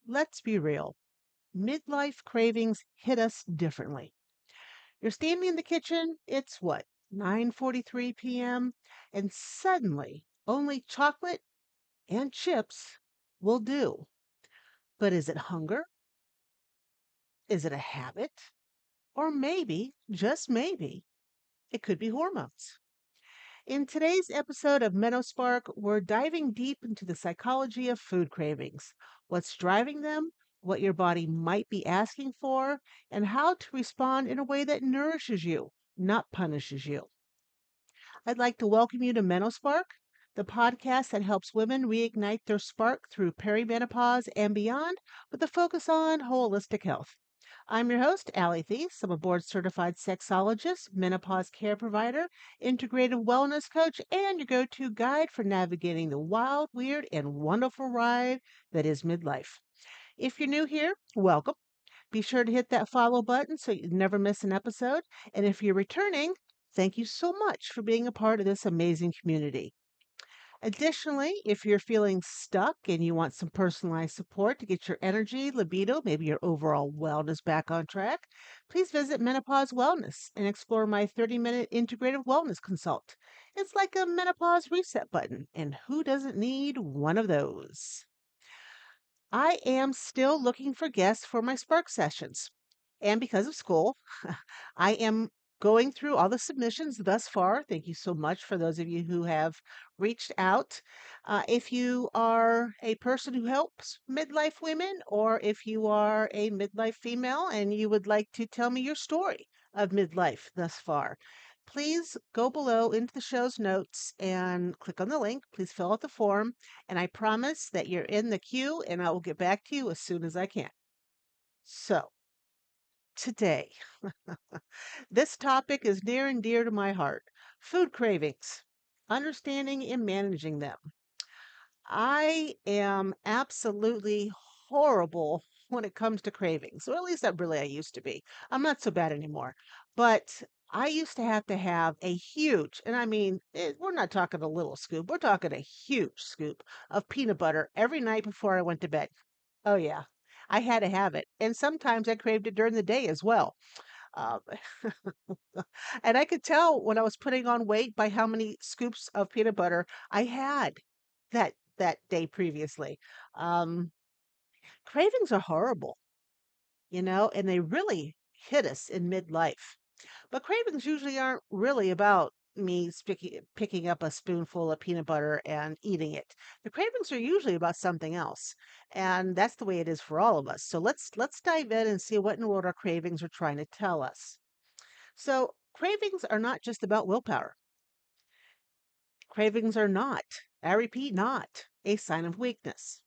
Let's be real. Midlife cravings hit us differently. You're standing in the kitchen, it's what, 9:43 p.m., and suddenly only chocolate and chips will do. But is it hunger? Is it a habit? Or maybe, just maybe, it could be hormones. In today's episode of MenoSpark, we're diving deep into the psychology of food cravings, what's driving them, what your body might be asking for, and how to respond in a way that nourishes you, not punishes you. I'd like to welcome you to MenoSpark, the podcast that helps women reignite their spark through perimenopause and beyond with a focus on holistic health. I'm your host, Allie Thies. I'm a board certified sexologist, menopause care provider, integrative wellness coach, and your go to guide for navigating the wild, weird, and wonderful ride that is midlife. If you're new here, welcome. Be sure to hit that follow button so you never miss an episode. And if you're returning, thank you so much for being a part of this amazing community. Additionally, if you're feeling stuck and you want some personalized support to get your energy, libido, maybe your overall wellness back on track, please visit Menopause Wellness and explore my 30-minute integrative wellness consult. It's like a menopause reset button, and who doesn't need one of those? I am still looking for guests for my Spark sessions. And because of school, I am going through all the submissions thus far. Thank you so much for those of you who have reached out. If you are a person who helps midlife women, or if you are a midlife female and you would like to tell me your story of midlife thus far, please go below into the show's notes and click on the link. Please fill out the form, and I promise that you're in the queue and I will get back to you as soon as I can. So, today, this topic is near and dear to my heart: food cravings, understanding and managing them. I am absolutely horrible when it comes to cravings, or at least I used to be. I'm not so bad anymore. But I used to have a huge, and I mean, we're not talking a little scoop, we're talking a huge scoop of peanut butter every night before I went to bed. Oh, yeah. I had to have it. And sometimes I craved it during the day as well. Um, and I could tell when I was putting on weight by how many scoops of peanut butter I had that day previously. Um, Cravings are horrible, and they really hit us in midlife. But cravings usually aren't really about me picking up a spoonful of peanut butter and eating it. The cravings are usually about something else, and that's the way it is for all of us. So let's dive in and see what in the world our cravings are trying to tell us. So, cravings are not just about willpower. Cravings are not, I repeat, not a sign of weakness.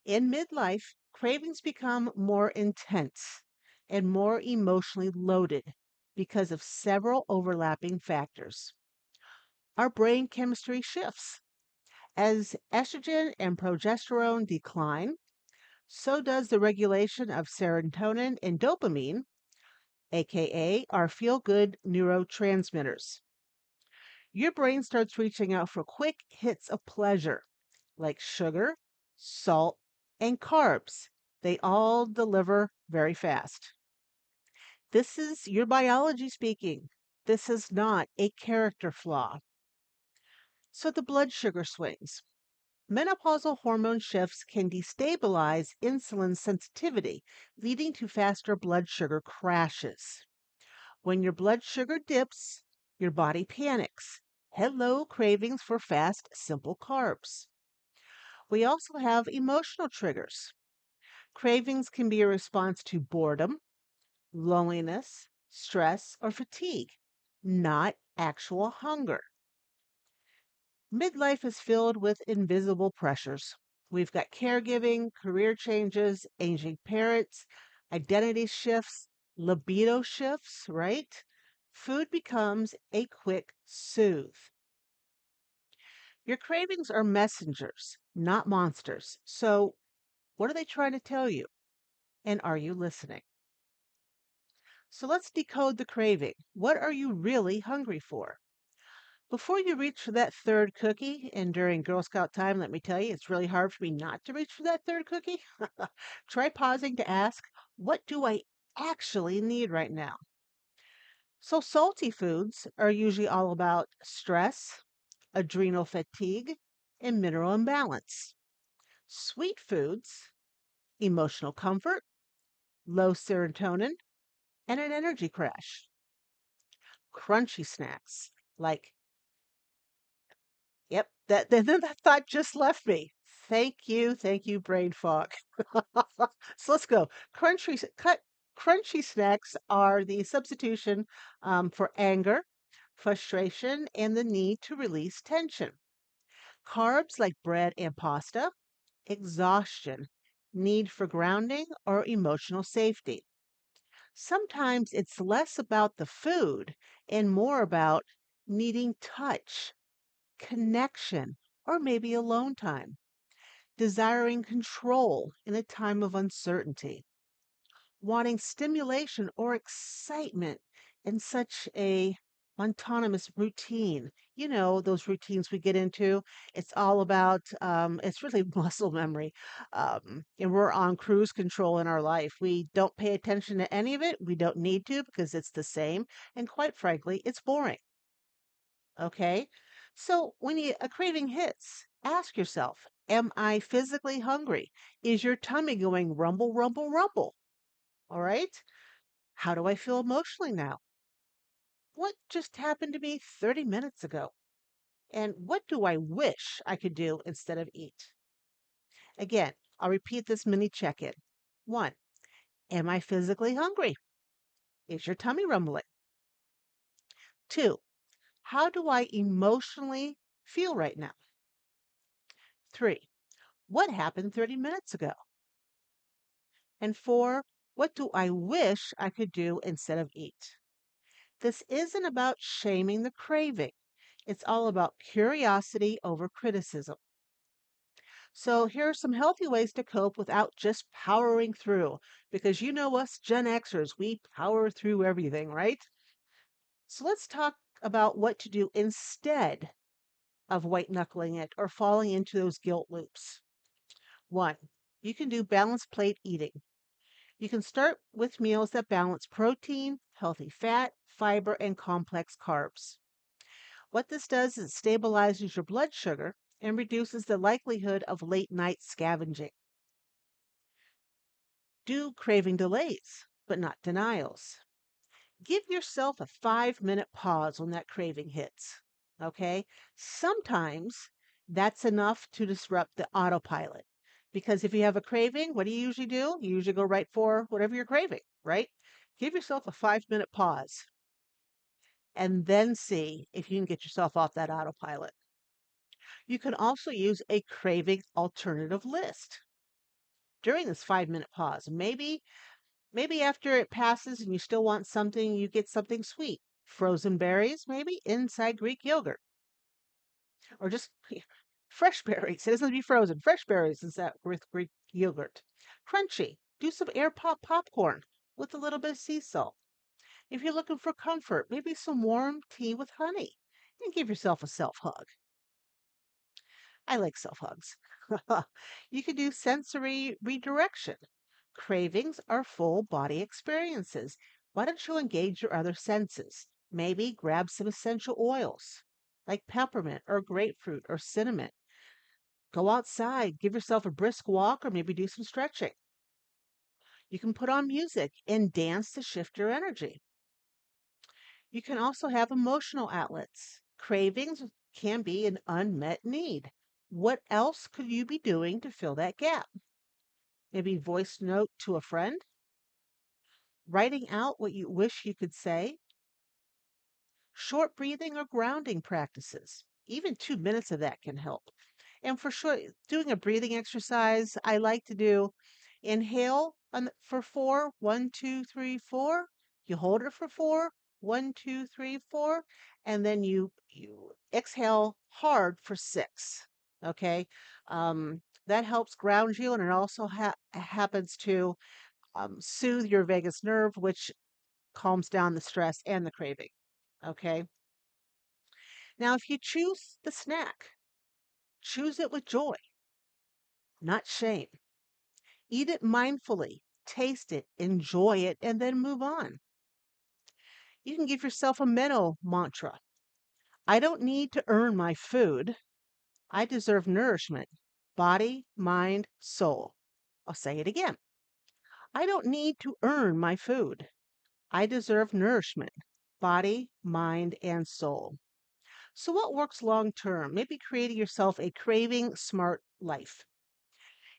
In midlife, cravings become more intense and more emotionally loaded because of several overlapping factors. Our brain chemistry shifts. As estrogen and progesterone decline, so does the regulation of serotonin and dopamine, aka our feel good neurotransmitters. Your brain starts reaching out for quick hits of pleasure, like sugar, salt, and carbs. They all deliver very fast. This is your biology speaking. This is not a character flaw. So the blood sugar swings. Menopausal hormone shifts can destabilize insulin sensitivity, leading to faster blood sugar crashes. When your blood sugar dips, your body panics. Hello, cravings for fast, simple carbs. We also have emotional triggers. Cravings can be a response to boredom, loneliness, stress, or fatigue, not actual hunger. Midlife is filled with invisible pressures. We've got caregiving, career changes, aging parents, identity shifts, libido shifts, right? Food becomes a quick soothe. Your cravings are messengers, not monsters. So, what are they trying to tell you? And are you listening? So, let's decode the craving. What are you really hungry for? Before you reach for that third cookie, and during Girl Scout time, let me tell you, it's really hard for me not to reach for that third cookie. Try pausing to ask, what do I actually need right now? So, salty foods are usually all about stress, adrenal fatigue, and mineral imbalance. Sweet foods, emotional comfort, low serotonin, and an energy crash. Crunchy snacks like, yep, that thought just left me. Thank you, brain fog. So let's go. Crunchy snacks are the substitution for anger, frustration, and the need to release tension. Carbs like bread and pasta, exhaustion, need for grounding, or emotional safety. Sometimes it's less about the food and more about needing touch, connection, or maybe alone time, desiring control in a time of uncertainty, wanting stimulation or excitement in such a autonomous routine. You know, those routines we get into, it's all about, it's really muscle memory. And we're on cruise control in our life. We don't pay attention to any of it. We don't need to because it's the same. And quite frankly, it's boring. Okay. So when a craving hits, ask yourself, am I physically hungry? Is your tummy going rumble, rumble, rumble? All right. How do I feel emotionally now? What just happened to me 30 minutes ago? And what do I wish I could do instead of eat? Again, I'll repeat this mini check in. One, am I physically hungry? Is your tummy rumbling? Two, how do I emotionally feel right now? Three, what happened 30 minutes ago? And four, what do I wish I could do instead of eat? This isn't about shaming the craving. It's all about curiosity over criticism. So, here are some healthy ways to cope without just powering through. Because you know us Gen Xers, we power through everything, right? So, let's talk about what to do instead of white knuckling it or falling into those guilt loops. One, you can do balanced plate eating. You can start with meals that balance protein, healthy fat, fiber, and complex carbs. What this does is it stabilizes your blood sugar and reduces the likelihood of late night scavenging. Do craving delays, but not denials. Give yourself a 5-minute pause when that craving hits. Okay? Sometimes that's enough to disrupt the autopilot. Because if you have a craving, what do you usually do? You usually go right for whatever you're craving, right? Give yourself a 5-minute pause and then see if you can get yourself off that autopilot. You can also use a craving alternative list during this 5-minute pause. Maybe after it passes and you still want something, you get something sweet. Frozen berries, maybe inside Greek yogurt, or just fresh berries. It doesn't have to be frozen. Fresh berries inside with Greek yogurt. Crunchy. Do some air popcorn with a little bit of sea salt. If you're looking for comfort, maybe some warm tea with honey, and give yourself a self hug. I like self hugs. You can do sensory redirection. Cravings are full body experiences. Why don't you engage your other senses? Maybe grab some essential oils like peppermint or grapefruit or cinnamon. Go outside, give yourself a brisk walk, or maybe do some stretching. You can put on music and dance to shift your energy. You can also have emotional outlets. Cravings can be an unmet need. What else could you be doing to fill that gap? Maybe voice note to a friend, writing out what you wish you could say, short breathing or grounding practices. Even 2 minutes of that can help. And for sure, doing a breathing exercise, I like to do inhale for four, 1, 2, 3, 4. You hold it for four, 1, 2, 3, 4, and then you exhale hard for 6. Okay, that helps ground you, and it also happens to soothe your vagus nerve, which calms down the stress and the craving. Okay. Now, if you choose the snack, choose it with joy, not shame. Eat it mindfully, taste it, enjoy it, and then move on. You can give yourself a mental mantra. I don't need to earn my food. I deserve nourishment, body, mind, soul. I'll say it again. I don't need to earn my food. I deserve nourishment, body, mind, and soul. So, what works long term? Maybe creating yourself a craving smart life.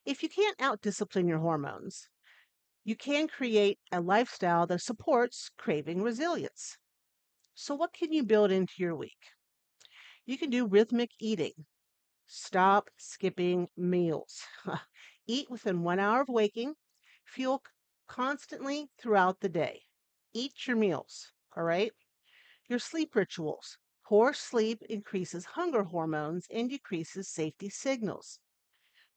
If you can't out discipline your hormones, you can create a lifestyle that supports craving resilience. So, what can you build into your week? You can do rhythmic eating. Stop skipping meals. Eat within 1 hour of waking. Fuel constantly throughout the day. Eat your meals. All right. Your sleep rituals. Poor sleep increases hunger hormones and decreases safety signals.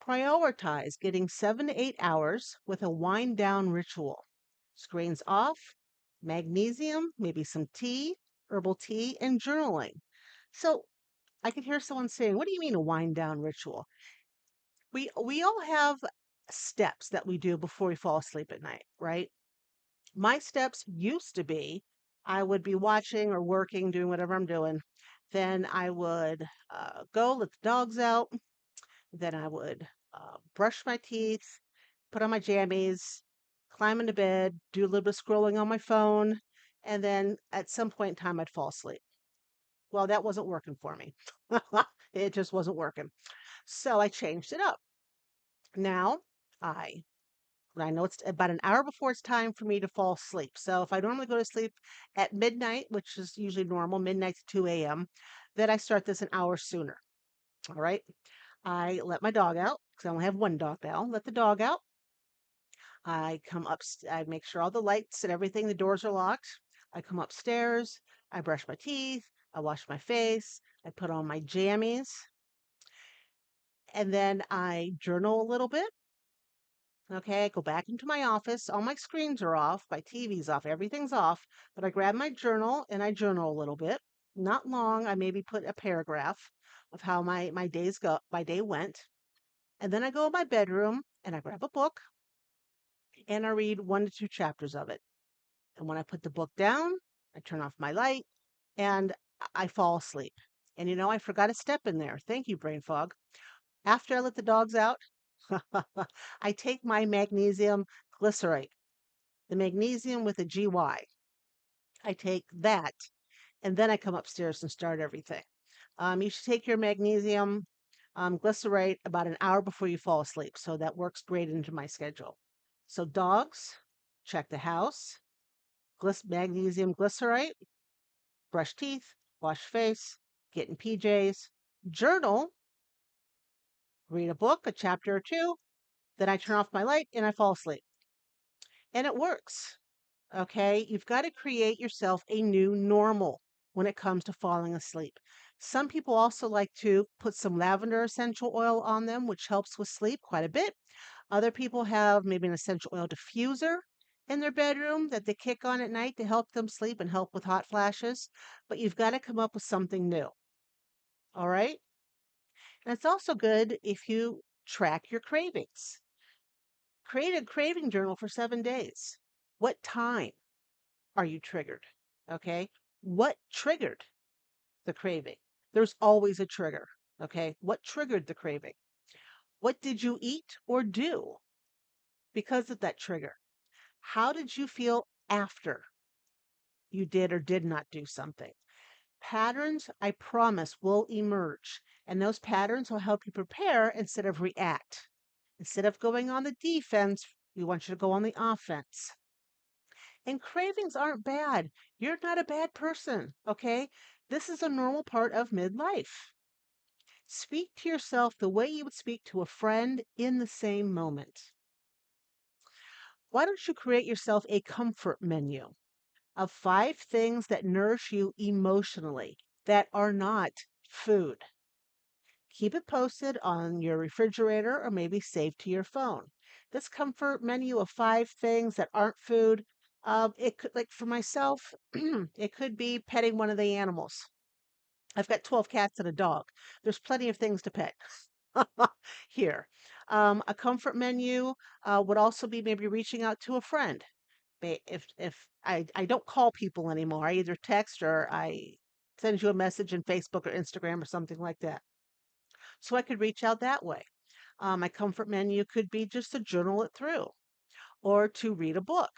Prioritize getting 7 to 8 hours with a wind down ritual. Screens off, magnesium, maybe some tea, herbal tea, and journaling. So I could hear someone saying, "What do you mean a wind down ritual?" We all have steps that we do before we fall asleep at night, right? My steps used to be I would be watching or working, doing whatever I'm doing. Then I would go let the dogs out. Then I would brush my teeth, put on my jammies, climb into bed, do a little bit of scrolling on my phone, and then at some point in time, I'd fall asleep. Well, that wasn't working for me. It just wasn't working. So I changed it up. Now I I know it's about an hour before it's time for me to fall asleep. So if I normally go to sleep at midnight, which is usually normal, midnight to 2 a.m., then I start this an hour sooner. All right. I let my dog out because I only have one dog now. Let the dog out. I come up, I make sure all the lights and everything, the doors are locked. I come upstairs. I brush my teeth. I wash my face. I put on my jammies. And then I journal a little bit. Okay, I go back into my office. All my screens are off, my TV's off, everything's off. But I grab my journal and I journal a little bit. Not long. I maybe put a paragraph of how my day went. And then I go in my bedroom and I grab a book and I read 1 to 2 chapters of it. And when I put the book down, I turn off my light and I fall asleep. And I forgot a step in there. Thank you, brain fog. After I let the dogs out, I take my magnesium glycerate, the magnesium with a GY. I take that and then I come upstairs and start everything. You should take your magnesium glycerate about an hour before you fall asleep. So that works great into my schedule. So, dogs, check the house, magnesium glycerate, brush teeth, wash face, get in PJs, journal, read a book, a chapter or two. Then I turn off my light and I fall asleep. And it works. Okay. You've got to create yourself a new normal when it comes to falling asleep. Some people also like to put some lavender essential oil on them, which helps with sleep quite a bit. Other people have maybe an essential oil diffuser in their bedroom that they kick on at night to help them sleep and help with hot flashes. But you've got to come up with something new. All right. And it's also good if you track your cravings. Create a craving journal for 7 days. What time are you triggered? Okay. What triggered the craving? There's always a trigger. Okay. What triggered the craving? What did you eat or do because of that trigger? How did you feel after you did or did not do something? Patterns, I promise, will emerge, and those patterns will help you prepare instead of react. Instead of going on the defense, we want you to go on the offense. And cravings aren't bad. You're not a bad person, okay? This is a normal part of midlife. Speak to yourself the way you would speak to a friend in the same moment. Why don't you create yourself a comfort menu of 5 things that nourish you emotionally that are not food? Keep it posted on your refrigerator or maybe saved to your phone. This comfort menu of 5 things that aren't food, it could, like for myself, it could be petting one of the animals. I've got 12 cats and a dog. There's plenty of things to pet here. A comfort menu would also be maybe reaching out to a friend. If I don't call people anymore, I either text or I send you a message in Facebook or Instagram or something like that. So I could reach out that way. My comfort menu could be just to journal it through or to read a book.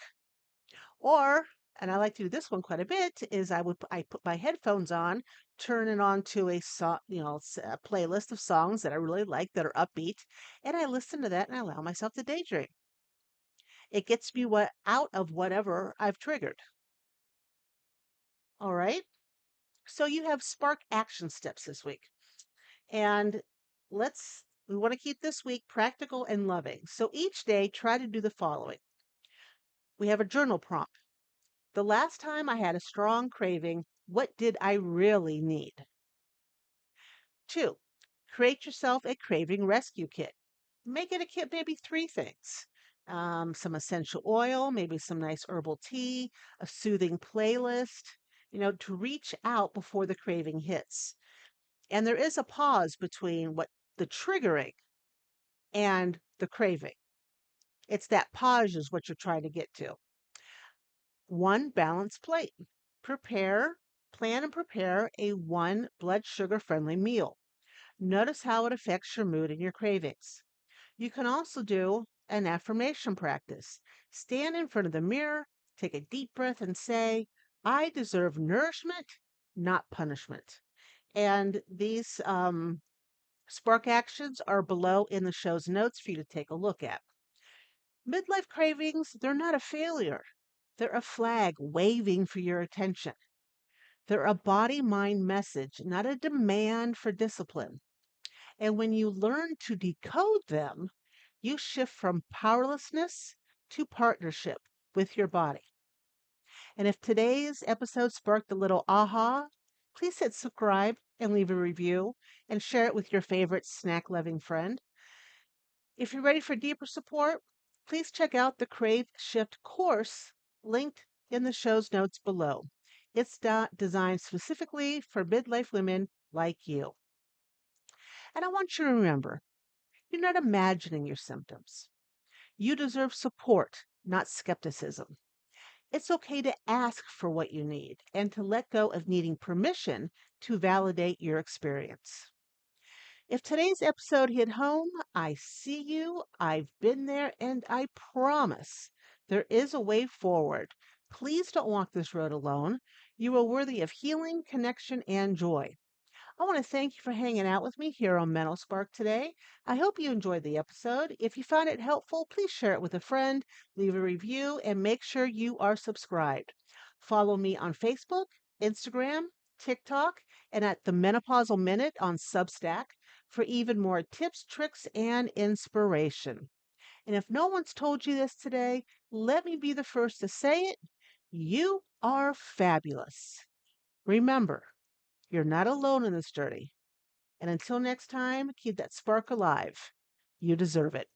Or, and I like to do this one quite a bit, is I put my headphones on, turn it on to a a playlist of songs that I really like that are upbeat, and I listen to that and I allow myself to daydream. It gets me what out of whatever I've triggered. All right. So you have Spark action steps this week. And we want to keep this week practical and loving. So each day, try to do the following. We have a journal prompt. The last time I had a strong craving, what did I really need? Two, create yourself a craving rescue kit. Make it a kit, maybe three things. Some essential oil, maybe some nice herbal tea, a soothing playlist, to reach out before the craving hits. And there is a pause between what the triggering and the craving. It's that pause is what you're trying to get to. One balanced plate. Prepare, plan and prepare a one blood sugar friendly meal. Notice how it affects your mood and your cravings. You can also do an affirmation practice. Stand in front of the mirror, take a deep breath, and say, I deserve nourishment, not punishment. And these Spark actions are below in the show's notes for you to take a look at. Midlife cravings, they're not a failure. They're a flag waving for your attention. They're a body mind message, not a demand for discipline. And when you learn to decode them, you shift from powerlessness to partnership with your body. And if today's episode sparked a little aha, please hit subscribe and leave a review and share it with your favorite snack loving friend. If you're ready for deeper support, please check out the Crave Shift course linked in the show's notes below. It's designed specifically for midlife women like you. And I want you to remember, you're not imagining your symptoms. You deserve support, not skepticism. It's okay to ask for what you need and to let go of needing permission to validate your experience. If today's episode hit home, I see you, I've been there, and I promise there is a way forward. Please don't walk this road alone. You are worthy of healing, connection, and joy. I want to thank you for hanging out with me here on MenoSpark today. I hope you enjoyed the episode. If you found it helpful, please share it with a friend, leave a review, and make sure you are subscribed. Follow me on Facebook, Instagram, TikTok, and at the Menopausal Minute on Substack for even more tips, tricks, and inspiration. And if no one's told you this today, let me be the first to say it. You are fabulous. Remember, you're not alone in this journey. And until next time, keep that spark alive. You deserve it.